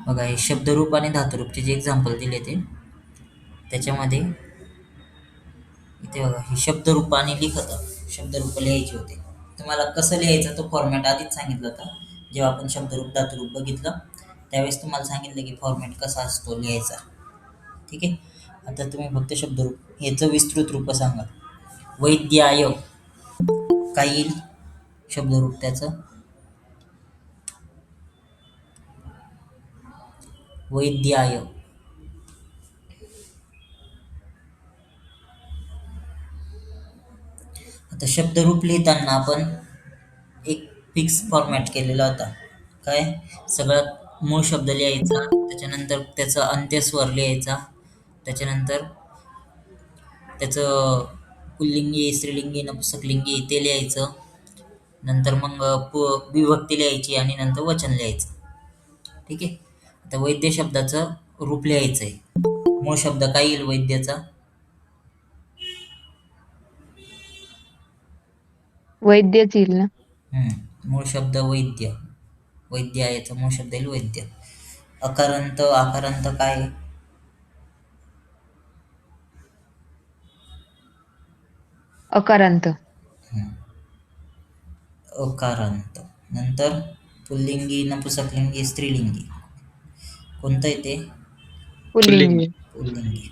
बघा, हे शब्दरूप आणि धातुरूपचे जे एक्झाम्पल दिले ते त्याच्यामध्ये इथे बघा, हे शब्दरूप आणि शब्दरूप लिहायचे होते. तुम्हाला कसं लिहायचं तो फॉर्मॅट आधीच सांगितलं होता. जेव्हा आपण शब्दरूप धातुरूप बघितलं त्यावेळेस तुम्हाला सांगितलं की फॉर्मॅट कसा असतो लिहायचा. ठीक आहे. आता तुम्ही फक्त शब्दरूप याचं विस्तृत रूप सांगा. वैद्याय काय येईल शब्दरूप त्याचं? वैद्याय. आता शब्दरूप लिहिताना आपण एक फिक्स फॉर्मॅट केलेला होता. काय? सगळ्यात मूळ शब्द लिहायचा, त्याच्यानंतर त्याचा अंत्यस्वर लिहायचा, त्याच्यानंतर त्याचं पुल्लिंगी, स्त्रीलिंगी, नपुंसकलिंगी ते लिहायचं. नंतर मग विभक्ती लिहायची आणि नंतर वचन लिहायचं. ठीक आहे. आता वैद्य शब्दाचं रूप लिहायचंय. मूळ शब्द काय येईल वैद्याचा? वैद्यच येईल ना. मूळ शब्द वैद्य. वैद्य याचा मूळ शब्द येईल वैद्य. अकारांत आकारांत काय आहे? अकारांत. अकारांत. नंतर पुल्लिंगी, नपुंसकलिंगी, स्त्रीलिंगी कोणतं येते? पुल्लिंगी. पुल्लिंगी.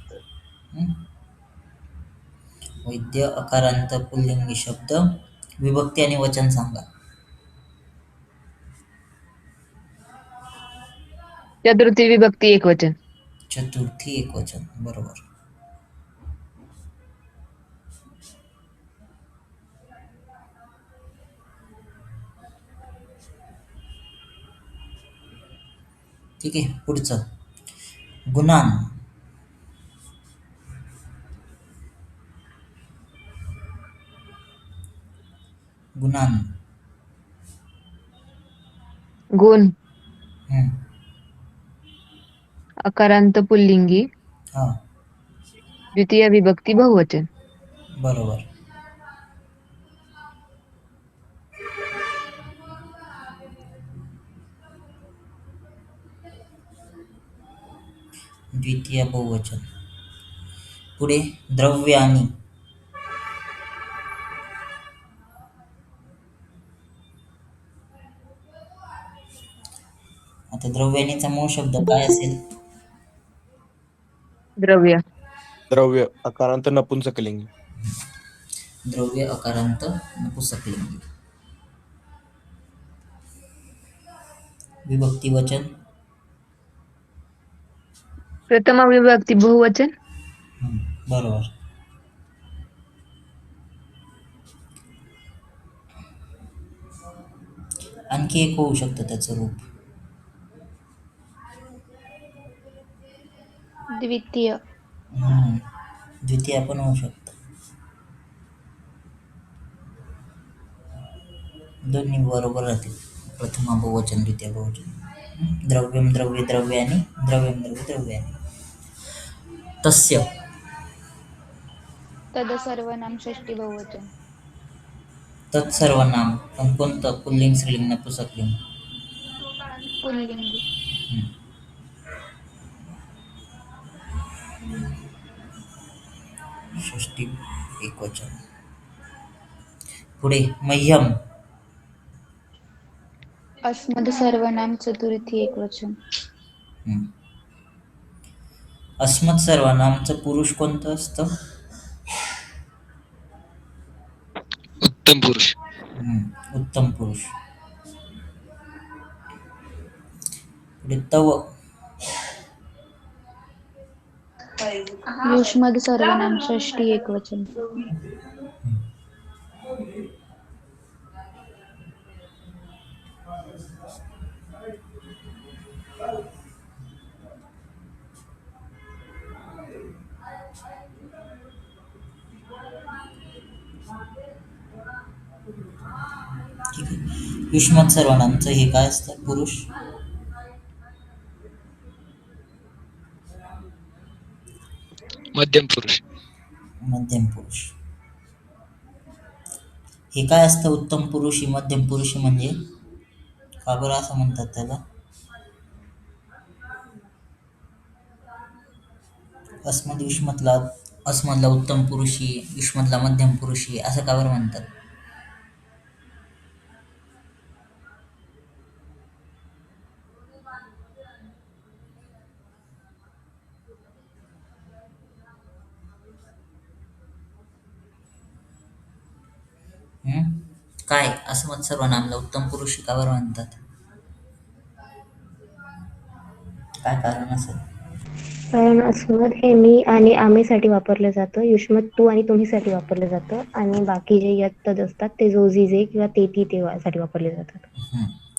वैद्य अकारांत पुल्लिंगी शब्द. विभक्ती आणि वचन सांगा. चतुर्थी विभक्ती एकवचन. चतुर्थी एकवचन. बरोबर. ठीक आहे. पुढचं गुणान. गुणान. गुण हम्म. अकारांत पुल्लिंगी हा. द्वितीय विभक्ती बहुवचन. बरोबर. द्वितीय बहुवचन. पुढे द्रव्यानी. आता द्रव्यानीचा मूळ शब्द काय असेल? द्रव्य. द्रव्य अकारांत नपुंसकलिंगी. द्रव्य अकारांत नपुंसकलिंगी. विभक्ती वचन. प्रथमा विभक्ती बहुवचन. बरोबर. आणखी एक होऊ शकतं त्याचं रूप. द्वितीय. द्वितीय पण होऊ शकतं. दोन्ही बरोबर राहतील. प्रथमा बहुवचन, द्वितीय बहुवचन. द्रव्यम द्रव्य द्रव्यानी, द्रव्यम द्रव्य द्रव्यानी. तस्य. तद सर्वनाम षष्ठी बहुवचन. तत्सर्वनाम पण कोणतं? पुल्लिंग, स्त्रीलिंग, नपुंसकलिंग? पुल्लिंगी. षष्ठी एकवचन. पुढे मह्यम. अस्मद सर्वनाम चतुर्थी एकवचन. अस्मत् सर्वनामचं पुरुष कोणतं असतं? उत्तम पुरुष. उत्तम पुरुष. पुढे तव. युष्मद सर्वनाम षष्ठी एकवचन. ठीक आहे. युष्मत् सर्वनामचं हे काय असतं पुरुष? मध्यम पुरुष. मध्यम पुरुष. हे काय असतं उत्तम पुरुषी, मध्यम पुरुषी म्हणजे? का बरं असं म्हणतात त्याला? अस्मद युष्मतला अस्मदला उत्तम पुरुषी, युष्मतला मध्यम पुरुषी असं का बरं म्हणतात? हम्म? काय अस्मद सर्वनामला उत्तम पुरुषी का बरं म्हणतात? काय कारण असेल? कारण अस्मद हे मी आणि आम्हीसाठी वापरलं जातं. युष्मत तू आणि तुम्हीसाठी वापरलं जातं आणि बाकी जे यत तद असतात ते जो जी जे किंवा ते ती ते साठी वापरले जातात.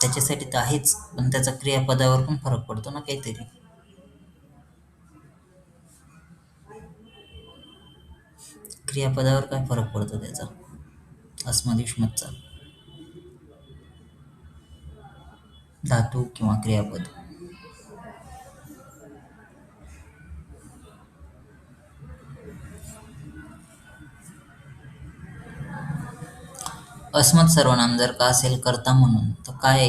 त्याच्यासाठी तर आहेच, पण त्याचा क्रियापदावर पण फरक पडतो ना काहीतरी. क्रियापदावर काय फरक पडतो त्याचा अस्मद युष्मतचा? धातू किंवा क्रियापद. अस्मद सर्वनाम जर का असेल कर्ता म्हणून, तर काय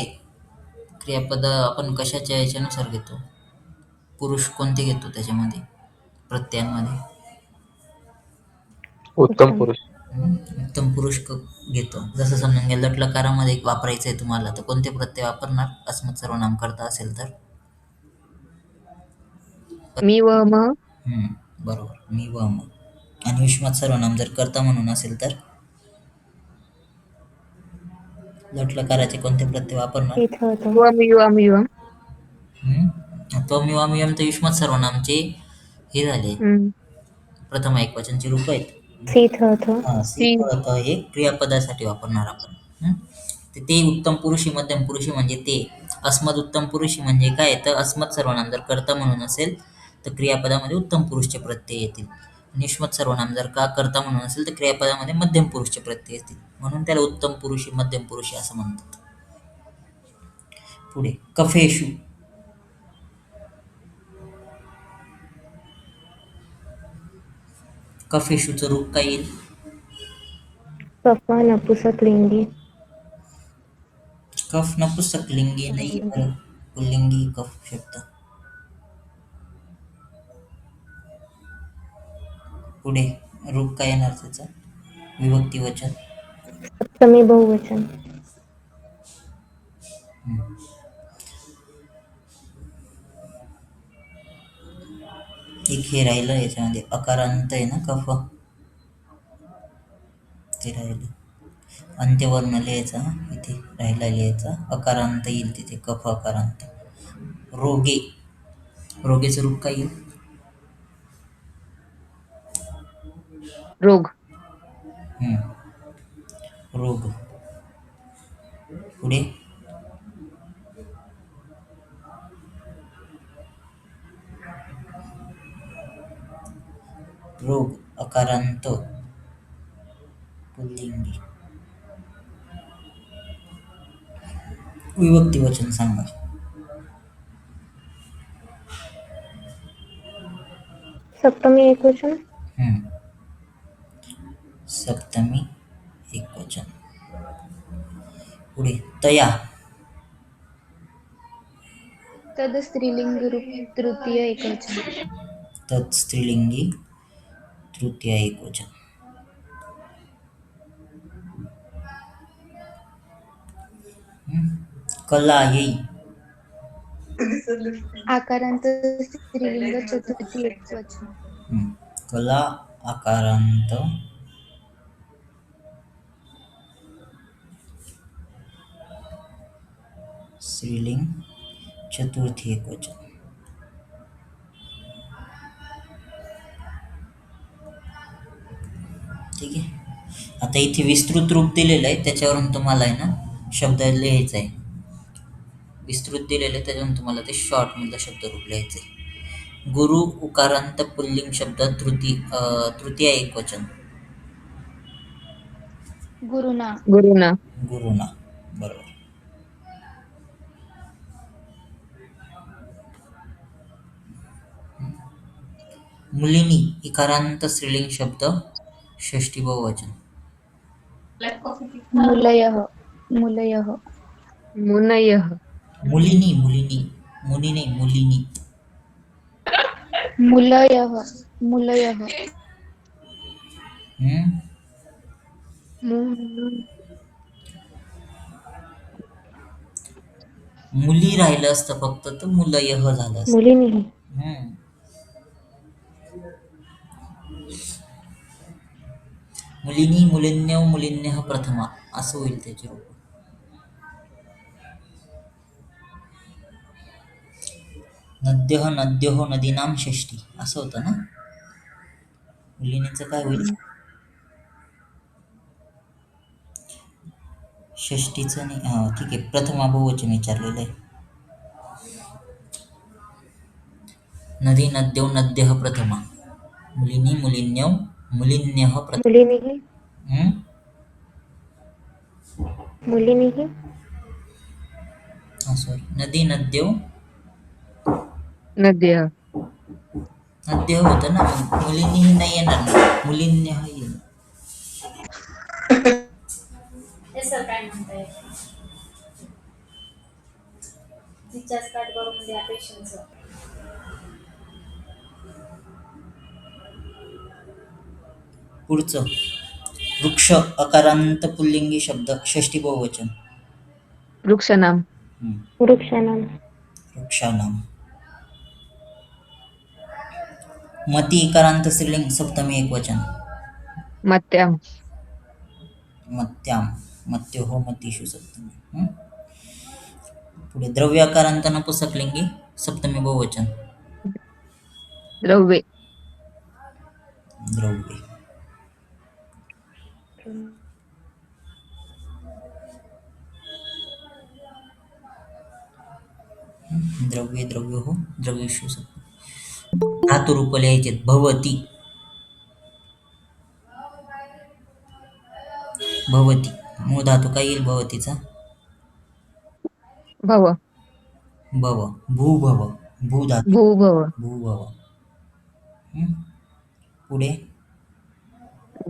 क्रियापद आपण कशाच्या याच्यानुसार घेतो? पुरुष कोणते घेतो त्याच्यामध्ये, प्रत्ययांमध्ये? उत्तम पुरुष. उत्तम पुरुष घेतो. जसं समजून घ्या लटलकारामध्ये वापरायचं आहे तुम्हाला, तर कोणते प्रत्यय वापरणार अस्मद सर्वनाम करता असेल तर? मी व म. बरोबर, मी व म. आणि युष्मत सर्वनाम जर कर्ता म्हणून असेल तर लटलकाराचे कोणते प्रत्यय वापरणार? इथं होतं. युवम युवम युवम. त्वमिवामियम तर युष्मत सर्वनामचे हे झाले, प्रथम एकवचनचे रूप आहेत. सीथ होतं. सीत हे क्रियापदासाठी वापरणार आपण. ते उत्तम पुरुषी मध्यम पुरुषी म्हणजे ते. अस्मद उत्तम पुरुषी म्हणजे काय, तर अस्मद सर्वनाम जर कर्ता म्हणून असेल तर क्रियापदामध्ये उत्तम पुरुषचे प्रत्यय येतील. आणि युष्मत सर्वनाम जर का कर्ता म्हणून असेल तर क्रियापदामध्ये मध्यम पुरुषचे प्रत्यय येतील, म्हणून त्याला उत्तम पुरुषी मध्यम पुरुषी असं म्हणतात. पुढे कफेशु. कफेशूचं रूप काय येईल? कफा नपुसक लिंगी. कफ नपुसक लिंगी नाही, पुल्लिंगी कफ शब्द. पुढे रूप काय येणार त्याचं? विभक्ती वचन. सप्तमी बहुवचन. एक हे राहिलं याच्यामध्ये, अकारांत आहे ना कफ, ते राहिलं. अंत्यवर्ण लिहायचा, इथे राहिला लिहायचा, अकारांत येईल तिथे, कफ अकारांत. रोगे. रोगेचं रूप काय येईल? रोग. रोग. पुढे रोग अकारांत पुल्लिंगी. विभक्ती वचन सांगा. सप्तमी एकवचन. सप्तमी एकवचन. पुढे तया. तद स्त्रीलिंग रूप तृतीय एकवचन. तत् स्त्रीलिंगी तृतीय एकवचन. कला येई. आकारांत स्त्रीलिंग चतुर्थी एकवचन. कला आकारांत स्त्रीलिंग चतुर्थी एकवचन. ठीक आहे. आता इथे विस्तृत रूप दिलेलं आहे, त्याच्यावरून तुम्हाला आहे ना शब्द लिहायचा आहे. विस्तृत दिलेलं आहे त्याच्यावरून तुम्हाला ते शॉर्ट मधलं शब्दरूप लिहायचं आहे. गुरु उकारांत पुल्लिंग शब्द तृतीय एकवचन. गुरुना. गुरुना. गुरुना, बरोबर. मुलिनी इकारांत स्त्रीलिंग शब्द षष्ठी बहुवचन. मुलयः. मुलयः. मुनयः. मुलिनी मुलिनी, मुनी नाही मुलिनी. मुलयः मुलयः हम्म? मु- मुली राहिलं असतं फक्त तर मुलयः झालं असतं. मुलींनीही. हम्म. मुलीनी मुलिन्यव मुलिन्यः प्रथमा असं होईल त्याचे रूप. नद्यः नद्योः नदीनां षष्टी असं होतं ना. मुलिनीचं काय होईल? षष्टीचं नाही. हा ठीक आहे, प्रथमा बहुवचन विचारलेलं आहे. नदी नद्यौ नद्यः प्रथमा, मुलिनी मुलिन्यौ मुलिन्यः प्रथमा. मुलींनीही. हम्म? मुलींनीही. सॉरी, नदी नद्यौ नद्यः नद्य होतं ना, मग मुलींनीही नाही येणार ना, मुलींनीही येईल. हे सर काय म्हणताय रिचार्ज कार्ड करून द्या पेशंटचं. पुढचं वृक्ष अकारांत पुल्लिंगी शब्द षष्टी बहुवचन. वृक्षनाम हम्म. वृक्षानाम. वृक्षानाम. मती इकारांत स्त्रीलिंग सप्तमी एकवचन. मत्याम मत्याम मत्योः मतीषु सप्तमी. हम्म? पुढे द्रव्याकारांत नपुंसकलिंगी सप्तमी बहुवचन. द्रव्ये द्रव्ये. द्रव्ये द्रव्योः द्रव्येषु सप्तमी. धातुरूप लिहायचे भवती. भवती मूळ धातू काय येईल भवतीचा? भव भव. भूभव. भू धातू. भूभव भूभव. हम्म? पुढे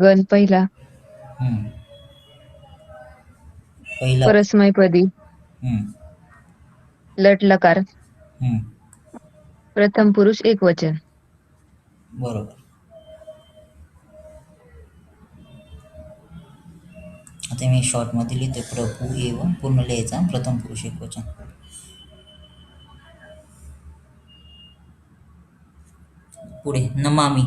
गण पहिला हम्म. पहिला. परस्मैपदी हम्म. लट लकार हम्म. प्रथम पुरुष एकवचन. बरोबर. आता मी शॉर्ट मध्ये लिहिते प्रभू एव पूर्ण लिहायचा प्रथम पुरुष एकवचन. पुढे नमामि.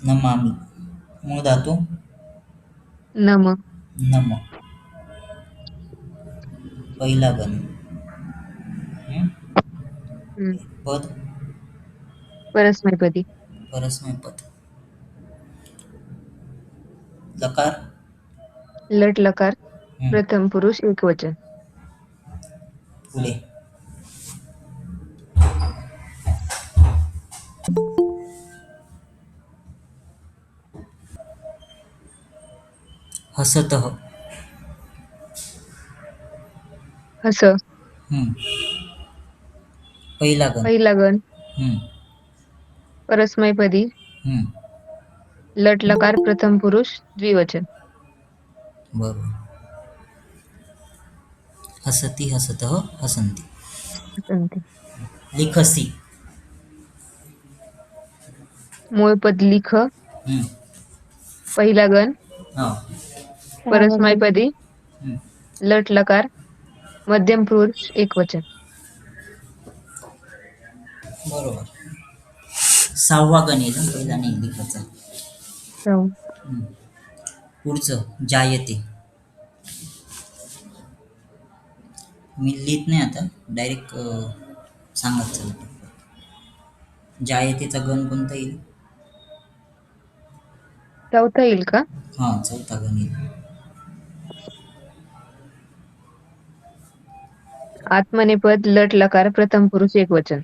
नमामि मूळ धातू नम नम. पहिला गण. हम्म? हम्म. पद परस्मैपदी परस्मैपद. लकार. लट लकार हम्म. प्रथम पुरुष एकवचन. पुढे हसतः. हस हम्म. पहिला गण. पहिला गण हम्म. परस्मैपदी हम्म. लट लकार प्रथम पुरुष द्विवचन. बरोबर. हसती हसतः हसन्ति. हसन्ति. लिखसि. मूळ पद लिख हम्म. पहिला गण हा. परस्मैपदी हम्म. लट लकार मध्यम पुरुष एकवचन. बरोबर. सहावा गण येईल हं, पहिला नाही लिखायचा. सौ. हम्म. पुढचं जायते. मी लिहित नाही आता, डायरेक्ट सांगत चालतो. जायतेचा गण कोणता येईल? चौथा येईल का? हा, चौथा गण येईल. आत्मनेपद लट लकार प्रथम पुरुष एकवचन.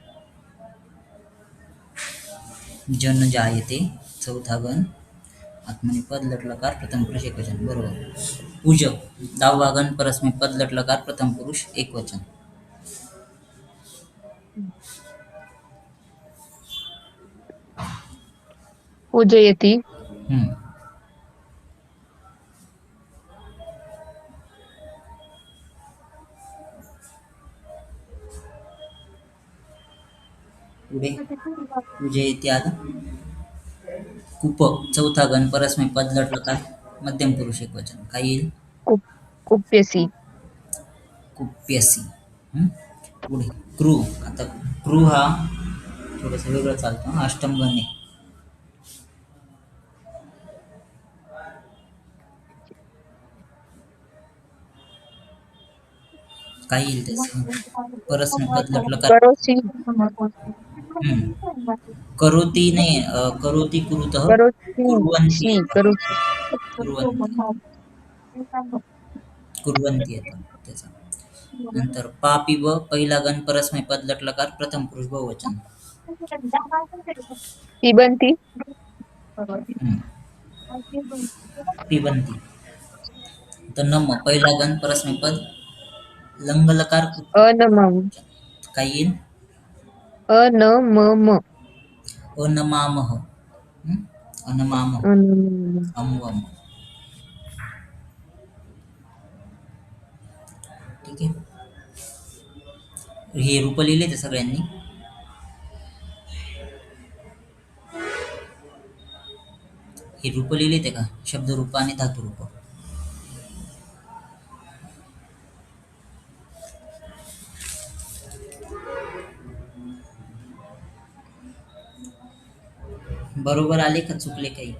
जन जायते चौथा गण. आत्मनेपद लट लकार प्रथम पुरुष एकवचन. बरोबर. पूज दहावा गण परस्मैपद लट लकार प्रथम पुरुष एकवचन. पूजयती हम्म. पुढे पूजे इत्याद कुप चौथा गण परस्मैपद लट लकार मध्यम पुरुष एकवचन काय येईल? कुप कुप्यसी कुप्यसी. पुढे क्रू. आता क्रू हा थोडस वेगळं चालतं, अष्टम गण आहे. काय येईल त्याच? परस्मैपद लट लकार. करोसी करोती नाही, करोती कुरुतः कुर्वन्ती करोसी करोसी कुर्वन्ती कुर्वन्ती येतं त्याचा. नंतर पापिब पहिला गण परस्मैपद लट लकार प्रथम पुरुष बहुवचन. पिबंती हम्म. पिबंती. तर नम पहिला गण परस्मैपद लंगलकार अनमम काय येईल? अनमम अनमामह. अनमामह. अनमम अमवम. ठीक आहे. हे रूप लिहिले ते सगळ्यांनी. हे रूप लिहिले ते का? शब्द रूप आणि धातू रूप. बरोबर आले का चुकले काही?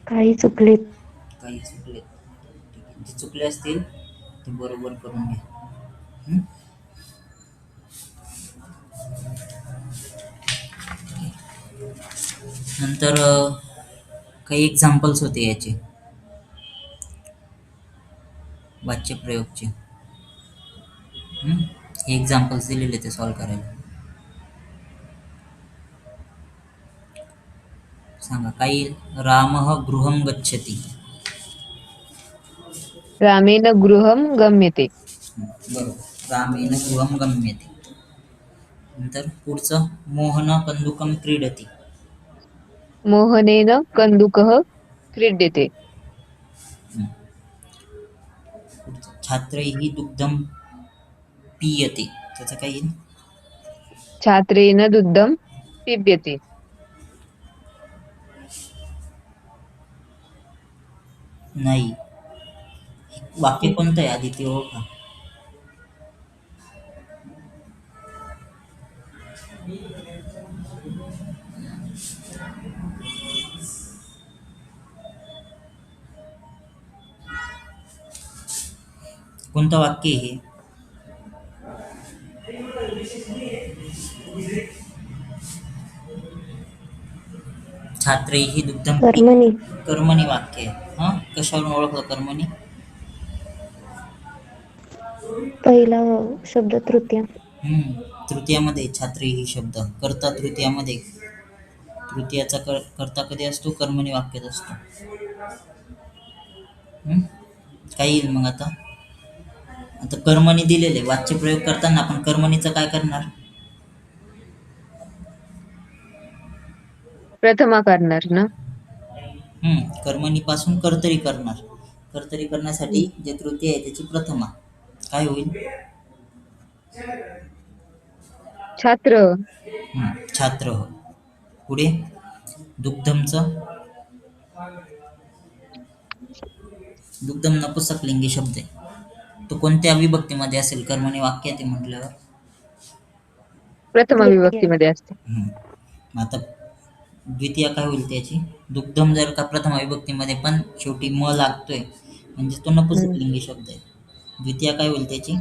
काही चुकलेत. काही चुकले. ठीक आहे. जे चुकले असतील ते बरोबर करून घ्या. हं? नंतर काही एक्झाम्पल्स होते याचे वाच्य प्रयोगचे. हे एक्झाम्पल्स दिलेले ते सॉल्व करायला. सांगा काय येईल? रामः गृहं गच्छति. रामेण गृहं गम्यते बरोबर. रामेण गृहं गम्यते. नंतर पुढचं मोहन कंदुकं क्रीडति. मोहनेन कन्दुकः क्रीड्यते पुढचं छात्रैः दुग्धं पीयते. त्याचं काय येईल? छात्रेण दुग्धं पिब्यते नाही. वाक्य कोणतं आहे आधी ते ओळखा. कोणतं वाक्य आहे हे? छात्रैः दुग्धं कर्मणी. कर्मणी वाक्य आहे. कशावरून ओळखलं कर्मणी? पहिला शब्द तृतीय. तृतीयामध्ये छात्रैः शब्द. कर्ता तृतीयामध्ये. तृतीयाचा कर्ता कधी असतो? कर्मणी वाक्यात असतो. काय येईल मग आता? आता कर्मणी दिलेले वाच्य प्रयोग करताना आपण कर्मणीचं काय करणार? प्रथमा करणार ना कर्मणी पासून कर्तरी करणार. कर्तरी करण्यासाठी जे तृतीय आहे त्याची प्रथमा काय होईल? छात्र छात्र. पुढे दुग्धमचं. दुग्धम नपुंसकलिंगी शब्द आहे. तो कोणत्या विभक्तीमध्ये असेल? कर्मणी वाक्यात आहे म्हटल्यावर प्रथमा विभक्तीमध्ये असते. आता द्वितीय काय होईल त्याची? दुग्धम जर का प्रथमा विभक्तीमध्ये पण शेवटी म लागतोय म्हणजे तो नपुंसकलिंगी शब्द आहे. द्वितीय काय होईल त्याची?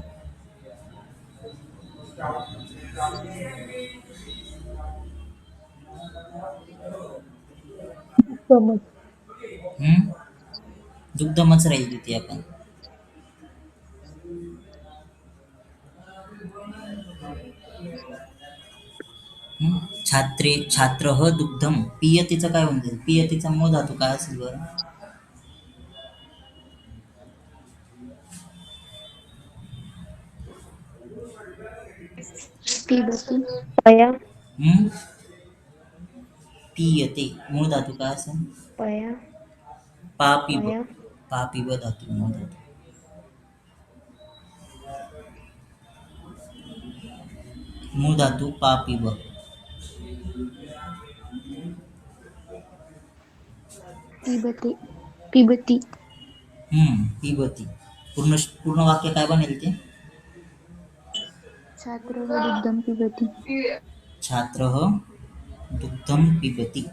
दुग्धमच राहील द्वितीय पण. छात्रे छात्र दुग्धम. पियतीचं काय होऊन जाईल? पियतीचा मूळ धातू काय असेल बरं? पया. पियते मूळ धातू काय असेल? पया. पा पिब. पया. पापिब धातू मूळ धातू. मूळ धातू पापिब. पिबती पिबती पिबती. पूर्ण वाक्य काय बनेल ते? छात्र दुग्धम पिबती. छात्र दुग्धम पिबती.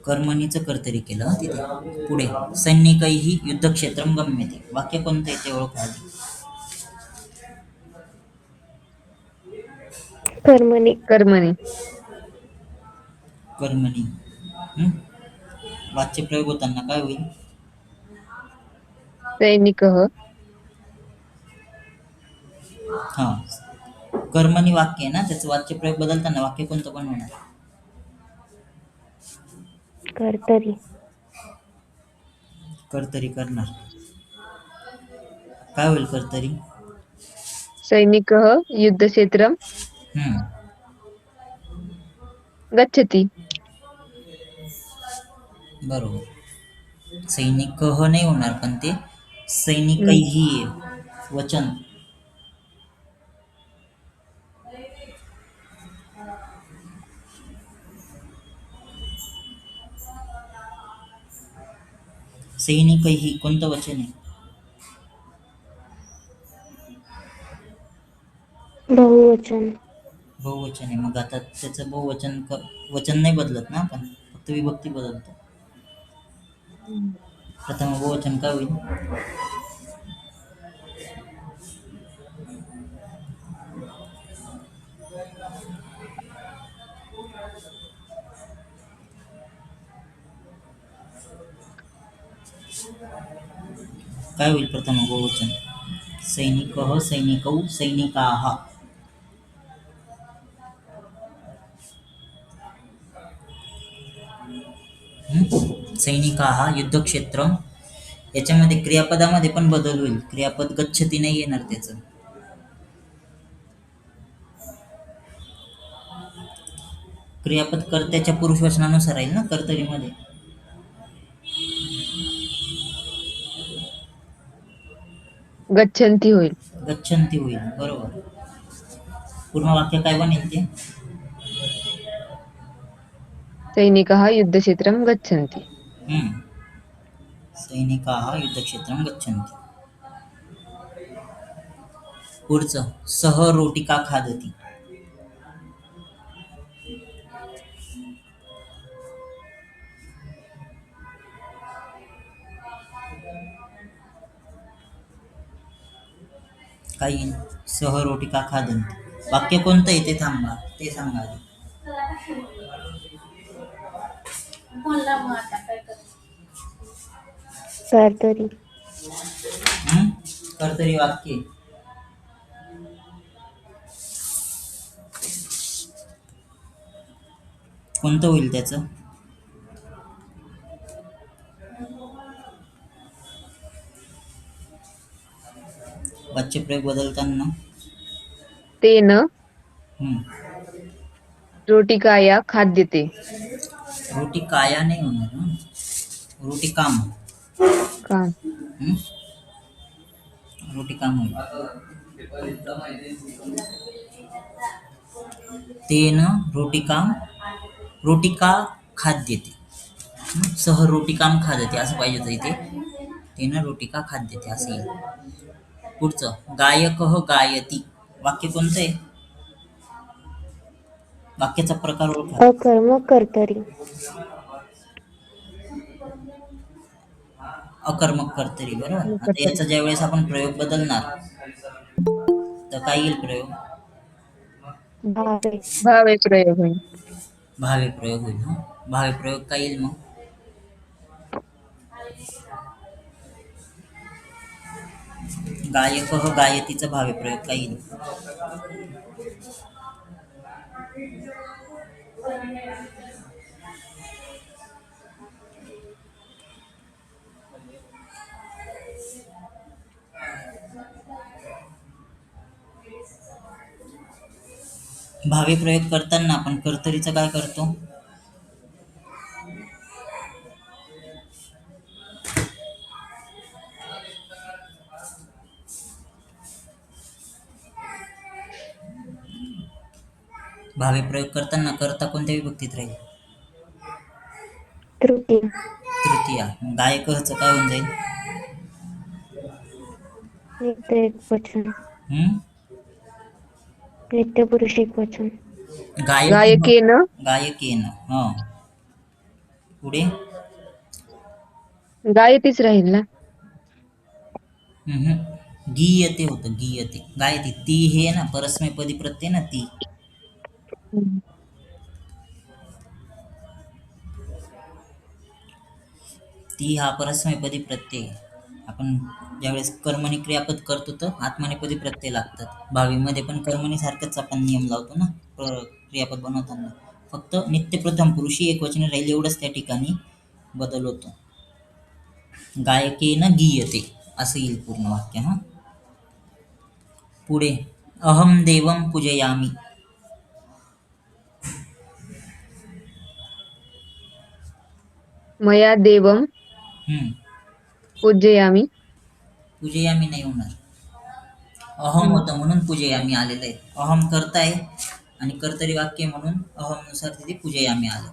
कर्मणीचं कर्तरी केलं हं तिथे. पुढे सैनिकैही युद्धक्षेत्रम गम्यते. वाक्य कोणतं आहे ते ओळखा आधी. कर्मणी. कर्मणी. कर्मणी. वाच्य प्रयोग होताना काय होईल? सैनिकः. हा, कर्मणी वाक्य आहे ना, त्याचं वाच्य प्रयोग बदलताना वाक्य कोणतं बनवणार? कर्तरी. कर्तरी करणार. काय होईल कर्तरी? सैनिकः युद्धक्षेत्रम गच्छति. बरोबर. सैनिक नाही होणार, पण ते सैनिकैही आहे. वचन. सैनिकैही कोणतं वचन आहे? बहुवचन. बहुवचन आहे. मग आता त्याचं बहुवचन वचन नाही बदलत ना, आपण फक्त विभक्ती बदलतो. प्रथम बहुवचन काय होईल? काय होईल प्रथम बहुवचन? सैनिकः सैनिकौ सैनिकाः. सैनिकाः युद्धक्षेत्रम. याच्यामध्ये क्रियापदामध्ये पण बदल होईल. क्रियापद गच्छती नाही येणार त्याचं. क्रियापद कर्त्याच्या पुरुषवचनानुसार राहील ना कर्तरीमध्ये. गच्छन्ति होईल. गच्छन्ति होईल. बरोबर. पूर्ण वाक्य काय बनेल ते? सैनिकः युद्धक्षेत्रम गच्छन्ति. सैनिकाः युद्धक्षेत्रम गच्छन्ति. पुढचं सह रोटिका खादति. काय येईल? सह रोटिका खादन्ति. वाक्य कोणतं आहे ते थांबा, ते सांगा आधी. म्हणला मग आता काय करायचं? कर्तरी. कर्तरी वाक्य. कोणतं होईल त्याचं? वाच्य प्रयोग बदलताना तेन हम्म. रोटिकाया खाद्यते. रोटी काया नाही होणार हं. रोटी काम. काम. रोटी काम होईल. तेन रोटिका खाद्यते. सह रोटिकाम खाद्यते असं पाहिजे होतं इथे. तेन रोटिका खाद्यते असं येईल. पुढचं गायकः गायती. वाक्य कोणतं आहे? वाक्याचा प्रकार ओळखा. अकर्मक कर्तरी. अकर्मक कर्तरी. बरोबर. आता याचा ज्यावेळेस आपण प्रयोग बदलणार तर काय येईल प्रयोग? भावे. भावे प्रयोग होईल. भावे प्रयोग होईल. भावे प्रयोग काय येईल मग? गायकः गायतीचा भावे प्रयोग काय येईल? भावे प्रयोग करताना आपण कर्तरीचं काय करतो? भावी प्रयोग करताना करता कोणत्या विभक्तीत राहील? तृतीय. तृतीया. गायकचं काय होऊन जाईल? नित्य एकवचन. हम्म? नित्य पुरुष एकवचन. गायकेन गायकेन. हा. पुढे गायतीच राहील ना. हम्म. गीयते होतं, गीयते. गायते ती हे ना परस्मैपदी प्रत्यय ना ती. हम्म. ती हा परस्मैपदी प्रत्यय. आपण ज्यावेळेस कर्मणी क्रियापद करतो तर आत्मनेपदी प्रत्यय लागतात. भावीमध्ये पण कर्मणी सारखंच आपण नियम लावतो ना क्रियापद बनवताना. फक्त नित्य प्रथम पुरुषी एकवचन राहील एवढंच त्या ठिकाणी बदल होतो. गायकेन गीयते असं येईल पूर्ण वाक्य. हा. पुढे अहम देवम पूजयामी. मया देवम हम्म. पूजयामी. पूजयामी नाही होणार. अहम होतं म्हणून पूजयामी आलेलं आहे. अहम करताय आणि कर्तरी वाक्य म्हणून अहमनुसार तिथे पूजयामी आलं.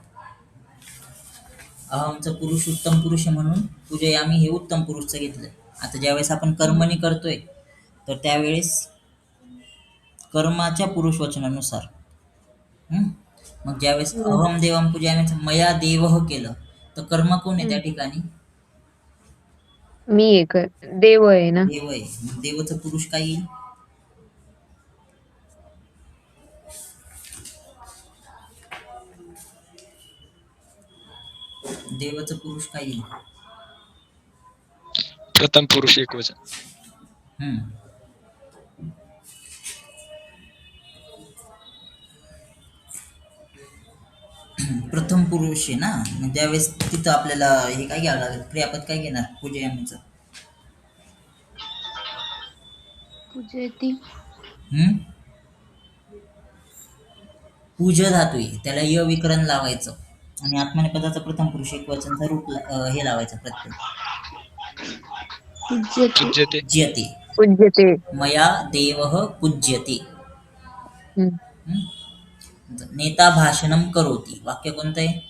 अहमचं पुरुष उत्तम पुरुष आहे म्हणून पूजयामी हे उत्तम पुरुषचं घेतलं. आता ज्यावेळेस आपण कर्मणी करतोय तर त्यावेळेस कर्माच्या पुरुष वचनानुसार. मग ज्यावेळेस अहम देवम पूजयामी मया देवह केलं तर कर्म कोण आहे त्या ठिकाणी? मी एक देव आहे ना. देव आहे. मग देवचं पुरुष काय येईल? देवाचं पुरुष काय येईल? प्रथम पुरुष एकवचन. हम्म. प्रथम पुरुष आहे ना. मग त्यावेळेस तिथं आपल्याला हे काय घ्यावं लागेल? क्रियापद काय घेणार पूजयामीचं? पूजयती. पूज धातू आहे त्याला य विकरण लावायचं आणि आत्मनेपदाचं प्रथम पुरुष एकवचनचं रूप हे लावायचं प्रत्यय. पूज्यते. पूज्यते. ज्यते. पूज्यते. मया देवः पूज्यते. हम्म. नेता भाषणम करोति. वाक्य कोणतं आहे?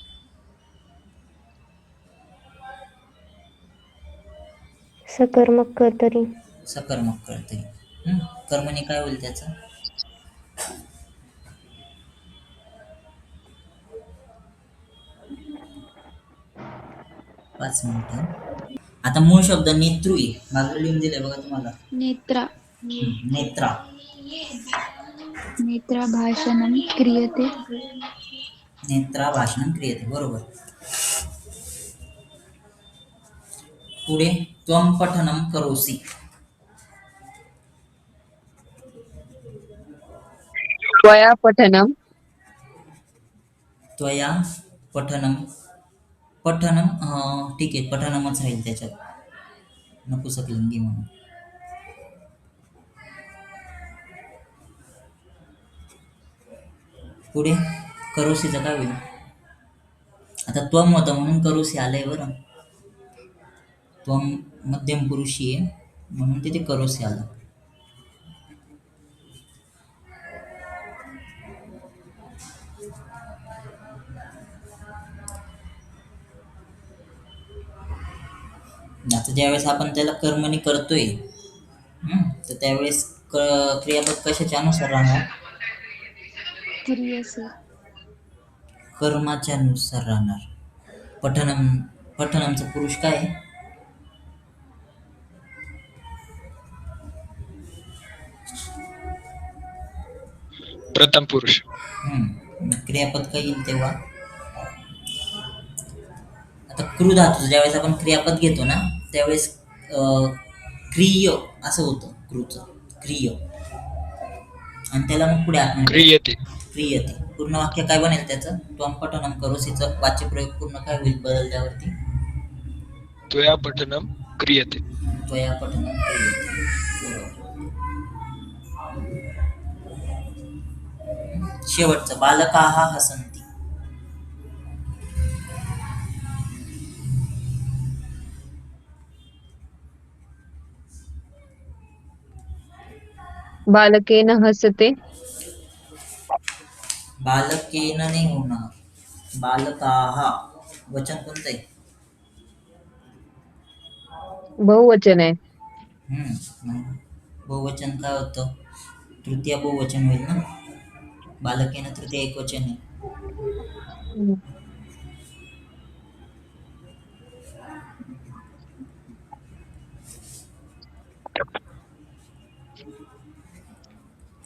सकर्मक कर्तरी. सकर्मक कर्तरी. कर्मणी काय होईल त्याचं? पाच मिनिटं. आता मूळ शब्द नेतृ आहे. बाजूला लिहून दिलंय बघा तुम्हाला. नेत्रा. नेत्रा. नेत्रा भाषणं क्रियते. नेत्रा भाषणं क्रियते. बरोबर. पुढे त्वं पठनं करोसि. त्वया पठनम. त्वया पठनं. पठनं ठीक आहे पठनमच राहील त्याच्यात नपुंसकलिंगी म्हणून. पुढे करोसीचं काय होईल? आता त्वम होतं म्हणून करोसी आलंय बरं. त्वम मध्यम पुरुषी आहे म्हणून तिथे करोसी आलं. आता ज्यावेळेस आपण त्याला कर्मणी करतोय तर त्यावेळेस क्रियापद कशाच्या अनुसार राहणार? क्रियसे. कर्माच्या नुसार राहणार. पठनमचा पुरुष काय आहे? प्रथम पुरुष. क्रियापद काय येईल तेव्हा? आता क्रू धातू ज्यावेळेस आपण क्रियापद घेतो ना त्यावेळेस क्रिय असं होतं क्रूचं. क्रिय आणि त्याला मग पुढे आत्मनेपदी क्रियते. क्रियते. पूर्ण वाक्य काय बनेल त्याचं? त्वं पठनं करोसीचं वाच्यप्रयोग पूर्ण काय होईल बदलल्यावरती? त्वया पठनम क्रियते. त्वया पठनं क्रियते. बरोबर. शेवटचं बालकाः हसन्ति. बालकेन हसते. बालकेन नाही होणार, बालकाहा. वचन कोणतं आहे? बहुवचन आहे. मग बहुवचन काय होतं? तृतीय बहुवचन होईल ना. बालकेन तृतीय एकवचन आहे. हम्म.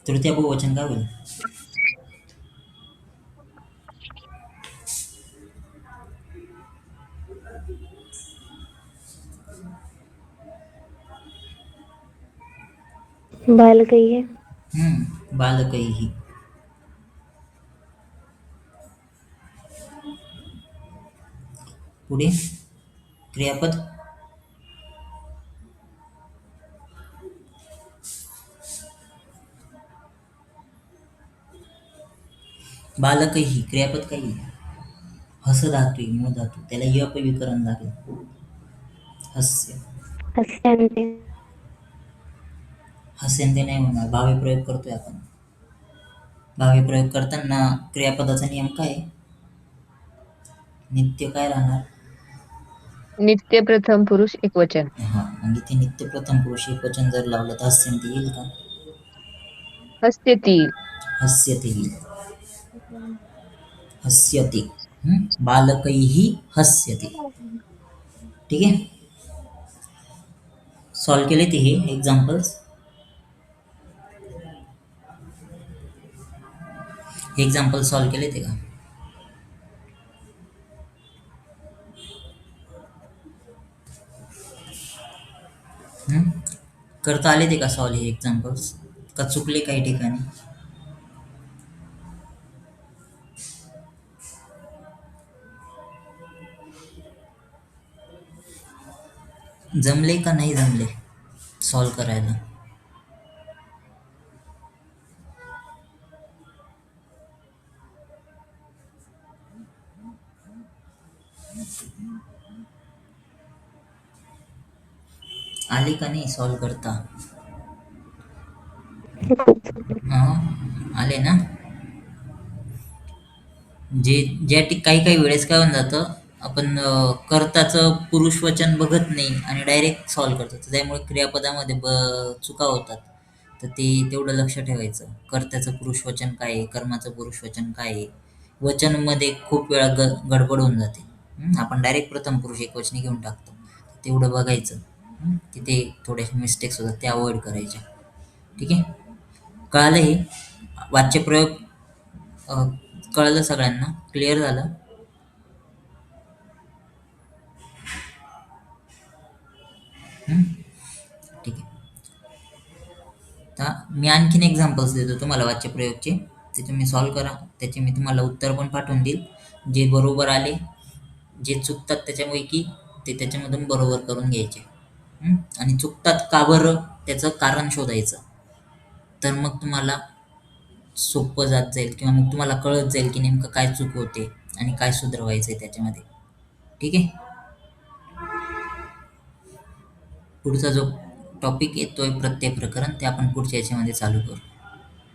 तृतीय बहुवचन काय होईल? बालकही आहे. बालकैही. पुढे क्रियापद. बालकैही क्रियापद काही आहे? हस धातू आहे, मूळ धातू, त्याला यप विकरण लागेल. हस्य. हस्यांते. हस्यंते नाही होणार, भावी प्रयोग करतोय आपण. भावी प्रयोग करताना क्रियापदाचा नियम काय आहे? नित्य काय राहणार? नित्य प्रथम पुरुष एकवचन. मग इथे नित्य प्रथम पुरुष एकवचन जर लावलं तर हस्यंते येईल का? हस्त्यती. हस्यते येईल. हस्यते. बालकैही हस्यते. ठीक आहे. सॉल्व केले ते हे एक्झाम्पल्स. सॉल्व केले ते का? करता आले ते का सॉल्व हे एक्झाम्पल्स? का चुकले काही ठिकाणी? जमले का नाही जमले सॉल्व करायला? आले का नाही सॉल्व करता? आले ना. काही वेळेस काय होऊन जातं, आपण कर्ताचं पुरुषवचन बघत नाही आणि डायरेक्ट सॉल्व करतो, तर त्यामुळे क्रियापदामध्ये चुका होतात. तर ते तेवढं लक्ष ठेवायचं. कर्त्याचं पुरुषवचन काय आहे, कर्माचं पुरुषवचन काय आहे. वचनमध्ये खूप वेळा गडबड होऊन जाते. आपण डायरेक्ट प्रथम पुरुष एकवचनी घेऊन टाकतो. तेवढं बघायचं. तिथे थोड्याशा मिस्टेक्स होतात, त्या अवॉइड करायच्या. ठीक आहे. कळालं हे वाच्यप्रयोग? कळलं सगळ्यांना? क्लिअर झालं? ठीक आहे. आता मी आणखीन एक्झाम्पल्स देतो तुम्हाला वाच्यप्रयोगचे, ते तुम्ही सॉल्व करा. त्याचे मी तुम्हाला उत्तर पण पाठवून देईल. जे बरोबर आले, जे चुकतात त्याच्यापैकी ते त्याच्यामधून बरोबर करून घ्यायचे. आणि चुकतात का बरं त्याचं कारण शोधायचं. तर मग तुम्हाला सोपं जात जाईल, किंवा मग तुम्हाला कळत जाईल की नेमकं काय चूक होते आणि काय सुधारवायचंय त्याच्यामध्ये. ठीक आहे. पुढचा जो टॉपिक येतोय प्रत्यय प्रकरण, ते आपण पुढच्या याच्यामध्ये चालू करू.